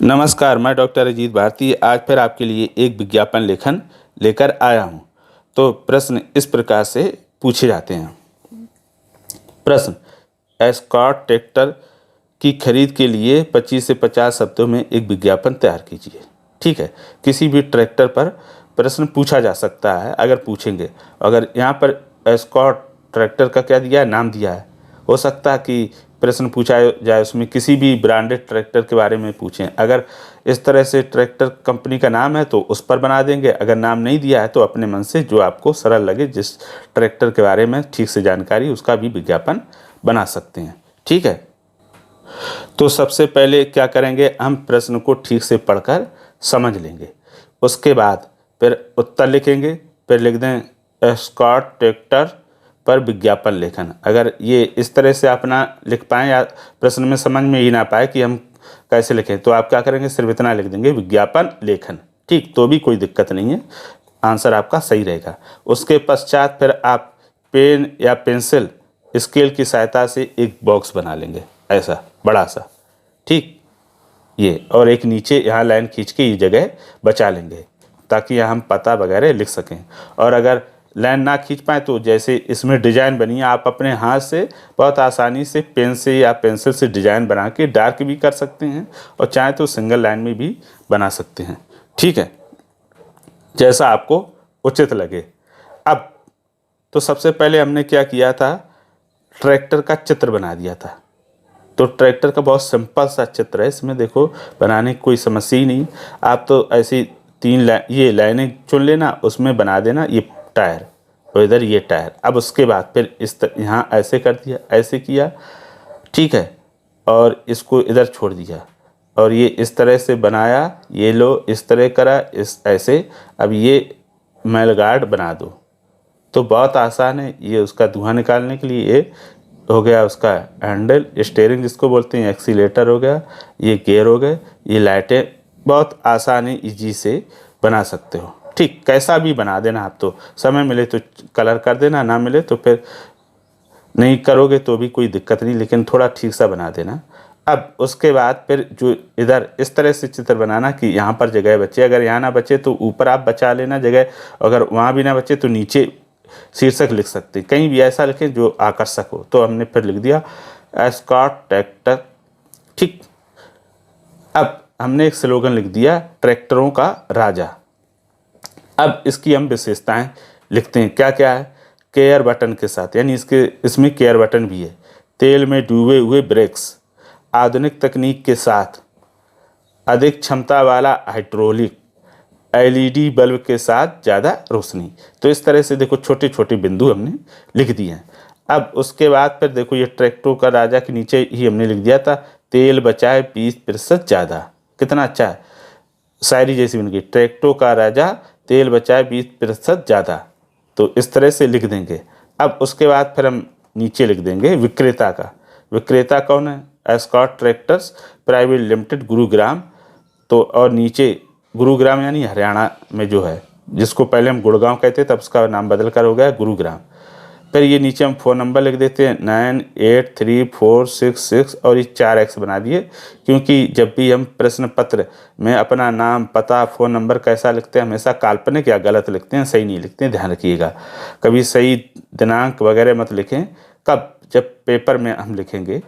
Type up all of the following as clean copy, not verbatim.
नमस्कार, मैं डॉक्टर अजीत भारती आज फिर आपके लिए एक विज्ञापन लेखन लेकर आया हूं। तो प्रश्न इस प्रकार से पूछे जाते हैं। प्रश्न, एस्कॉर्ट ट्रैक्टर की खरीद के लिए 25 से 50 शब्दों में एक विज्ञापन तैयार कीजिए। ठीक है, किसी भी ट्रैक्टर पर प्रश्न पूछा जा सकता है अगर पूछेंगे। अगर यहाँ पर एस्कॉर्ट ट्रैक्टर का क्या दिया है, नाम दिया है, हो सकता है कि प्रश्न पूछा जाए उसमें किसी भी ब्रांडेड ट्रैक्टर के बारे में पूछें। अगर इस तरह से ट्रैक्टर कंपनी का नाम है तो उस पर बना देंगे। अगर नाम नहीं दिया है तो अपने मन से जो आपको सरल लगे, जिस ट्रैक्टर के बारे में ठीक से जानकारी, उसका भी विज्ञापन बना सकते हैं। ठीक है, तो सबसे पहले क्या करेंगे, हम प्रश्न को ठीक से पढ़कर समझ लेंगे। उसके बाद फिर उत्तर लिखेंगे। फिर लिख दें एस्कॉर्ट ट्रैक्टर पर विज्ञापन लेखन। अगर ये इस तरह से आप ना लिख पाएँ या प्रश्न में समझ में ही ना पाए कि हम कैसे लिखें, तो आप क्या करेंगे, सिर्फ इतना लिख देंगे विज्ञापन लेखन। ठीक, तो भी कोई दिक्कत नहीं है, आंसर आपका सही रहेगा। उसके पश्चात फिर आप पेन या पेंसिल स्केल की सहायता से एक बॉक्स बना लेंगे, ऐसा बड़ा सा। ठीक, ये और एक नीचे यहाँ लाइन खींच के ये जगह बचा लेंगे ताकि यहाँ हम पता वगैरह लिख सकें। और अगर लाइन ना खींच पाए तो जैसे इसमें डिजाइन बनी है, आप अपने हाथ से बहुत आसानी से पेन से या पेंसिल से डिजाइन बना के डार्क भी कर सकते हैं और चाहे तो सिंगल लाइन में भी बना सकते हैं। ठीक है, जैसा आपको उचित लगे। अब तो सबसे पहले हमने क्या किया था, ट्रैक्टर का चित्र बना दिया था। तो ट्रैक्टर का बहुत सिंपल सा चित्र है, इसमें देखो बनाने की कोई समस्या ही नहीं। आप तो ऐसी ये लाइनें चुन लेना, उसमें बना देना ये टायर और इधर ये टायर। अब उसके बाद फिर यहाँ ऐसे कर दिया, ऐसे किया। ठीक है, और इसको इधर छोड़ दिया और ये इस तरह से बनाया। ये लो, इस तरह करा, इस ऐसे। अब ये मैलगार्ड बना दो, तो बहुत आसान है। ये उसका धुआं निकालने के लिए ये हो गया उसका हैंडल, स्टीयरिंग जिसको बोलते हैं, एक्सीलेटर हो गया, ये गियर हो गए, ये लाइटें। बहुत आसान है, ईजी से बना सकते हो। ठीक, कैसा भी बना देना। आप तो समय मिले तो कलर कर देना, ना मिले तो फिर नहीं करोगे तो भी कोई दिक्कत नहीं, लेकिन थोड़ा ठीक सा बना देना। अब उसके बाद फिर जो इधर इस तरह से चित्र बनाना कि यहाँ पर जगह बचे। अगर यहाँ ना बचे तो ऊपर आप बचा लेना जगह, अगर वहाँ भी ना बचे तो नीचे शीर्षक लिख सकते हैं, कहीं भी ऐसा लिखें जो आकर्षक हो। तो हमने फिर लिख दिया एस्कॉर्ट ट्रैक्टर। ठीक, अब हमने एक स्लोगन लिख दिया, ट्रैक्टरों का राजा। अब इसकी हम विशेषताएं लिखते हैं, क्या क्या है। केयर बटन के साथ, यानी इसमें केयर बटन भी है। तेल में डूबे हुए ब्रेक्स, आधुनिक तकनीक के साथ, अधिक क्षमता वाला हाइड्रोलिक, एलईडी बल्ब के साथ ज़्यादा रोशनी। तो इस तरह से देखो छोटे छोटे बिंदु हमने लिख दिए हैं। अब उसके बाद फिर देखो ये ट्रैक्टरों का राजा के नीचे ही हमने लिख दिया था, तेल बचाए 20% ज़्यादा। कितना अच्छा है, शायरी जैसी बन गई, ट्रैक्टरों का राजा तेल बचाए 20% ज़्यादा। तो इस तरह से लिख देंगे। अब उसके बाद फिर हम नीचे लिख देंगे विक्रेता का। विक्रेता कौन है, escort tractors private limited, Gurugram. तो और नीचे गुरुग्राम यानी हरियाणा में जो है, जिसको पहले हम गुड़गांव कहते थे, तब उसका नाम बदल कर हो गया गुरुग्राम। फिर ये नीचे हम फ़ोन नंबर लिख देते हैं 983466 और ये 4X बना दिए, क्योंकि जब भी हम प्रश्न पत्र में अपना नाम, पता, फ़ोन नंबर कैसा लिखते हैं, हमेशा काल्पनिक या गलत लिखते हैं, सही नहीं लिखते हैं, ध्यान रखिएगा। कभी सही दिनांक वगैरह मत लिखें, कब, जब पेपर में हम लिखेंगे।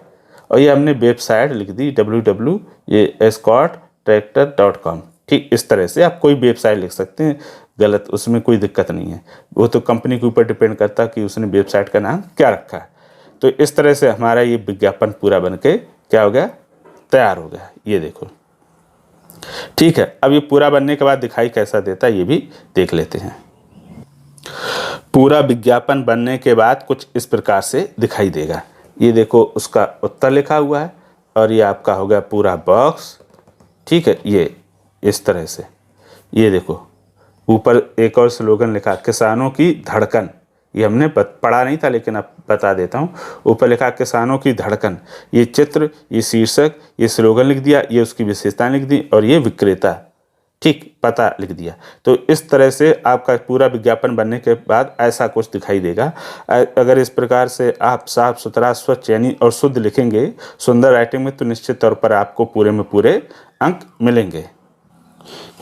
और ये हमने वेबसाइट लिख दी www ये escorttractor.com। ठीक, इस तरह से आप कोई वेबसाइट लिख सकते हैं, गलत, उसमें कोई दिक्कत नहीं है। वो तो कंपनी के ऊपर डिपेंड करता है कि उसने वेबसाइट का नाम क्या रखा है। तो इस तरह से हमारा ये विज्ञापन पूरा बनके क्या हो गया, तैयार हो गया। ये देखो, ठीक है। अब ये पूरा बनने के बाद दिखाई कैसा देता है ये भी देख लेते हैं। पूरा विज्ञापन बनने के बाद कुछ इस प्रकार से दिखाई देगा। ये देखो उसका उत्तर लिखा हुआ है और ये आपका हो गया पूरा बॉक्स। ठीक है, ये इस तरह से। ये देखो ऊपर एक और स्लोगन लिखा, किसानों की धड़कन। ये हमने पढ़ा नहीं था लेकिन अब बता देता हूँ। ऊपर लिखा किसानों की धड़कन। ये चित्र, ये शीर्षक, ये स्लोगन लिख दिया, ये उसकी विशेषताएं लिख दी और ये विक्रेता। ठीक, पता लिख दिया। तो इस तरह से आपका पूरा विज्ञापन बनने के बाद ऐसा कुछ दिखाई देगा। अगर इस प्रकार से आप साफ सुथरा, स्वच्छ यानी और शुद्ध लिखेंगे सुंदर राइटिंग में, तो निश्चित तौर पर आपको पूरे में पूरे अंक मिलेंगे।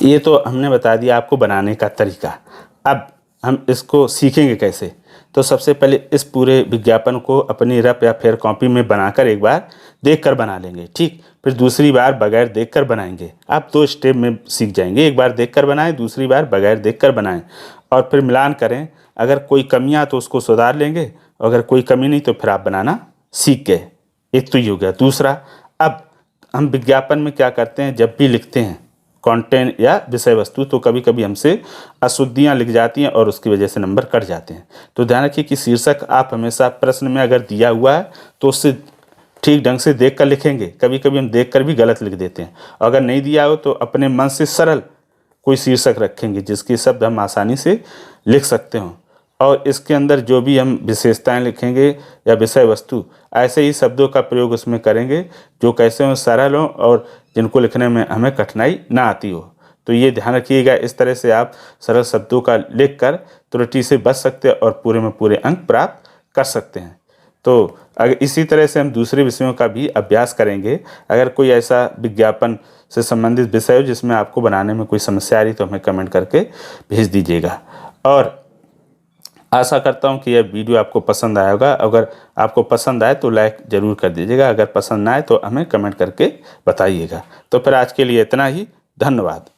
ये तो हमने बता दिया आपको बनाने का तरीका। अब हम इसको सीखेंगे कैसे। तो सबसे पहले इस पूरे विज्ञापन को अपनी रफ या फिर कॉपी में बनाकर एक बार देखकर बना लेंगे, ठीक। फिर दूसरी बार बगैर देखकर बनाएंगे। आप 2 स्टेप में सीख जाएंगे। एक बार देखकर बनाएं, दूसरी बार बगैर देखकर बनाएं, और फिर मिलान करें। अगर कोई कमियां तो उसको सुधार लेंगे, अगर कोई कमी नहीं तो फिर आप बनाना सीख गए। एक तो ये हो गया। दूसरा, अब हम विज्ञापन में क्या करते हैं, जब भी लिखते हैं कंटेंट या विषय वस्तु, तो कभी कभी हमसे अशुद्धियाँ लिख जाती हैं और उसकी वजह से नंबर कट जाते हैं। तो ध्यान रखिए कि शीर्षक आप हमेशा प्रश्न में अगर दिया हुआ है तो उससे ठीक ढंग से देख कर लिखेंगे। कभी कभी हम देख कर भी गलत लिख देते हैं। अगर नहीं दिया हो तो अपने मन से सरल कोई शीर्षक रखेंगे जिसके शब्द हम आसानी से लिख सकते हो, और इसके अंदर जो भी हम विशेषताएं लिखेंगे या विषय वस्तु, ऐसे ही शब्दों का प्रयोग उसमें करेंगे जो कैसे हो, सरल हो और जिनको लिखने में हमें कठिनाई ना आती हो। तो ये ध्यान रखिएगा। इस तरह से आप सरल शब्दों का लिखकर त्रुटि से बच सकते हैं और पूरे में पूरे अंक प्राप्त कर सकते हैं। तो अगर इसी तरह से हम दूसरे विषयों का भी अभ्यास करेंगे। अगर कोई ऐसा विज्ञापन से संबंधित विषय हो जिसमें आपको बनाने में कोई समस्या आ रही तो हमें कमेंट करके भेज दीजिएगा। और आशा करता हूं कि यह वीडियो आपको पसंद आया होगा। अगर आपको पसंद आए तो लाइक ज़रूर कर दीजिएगा। अगर पसंद ना आए तो हमें कमेंट करके बताइएगा। तो फिर आज के लिए इतना ही। धन्यवाद।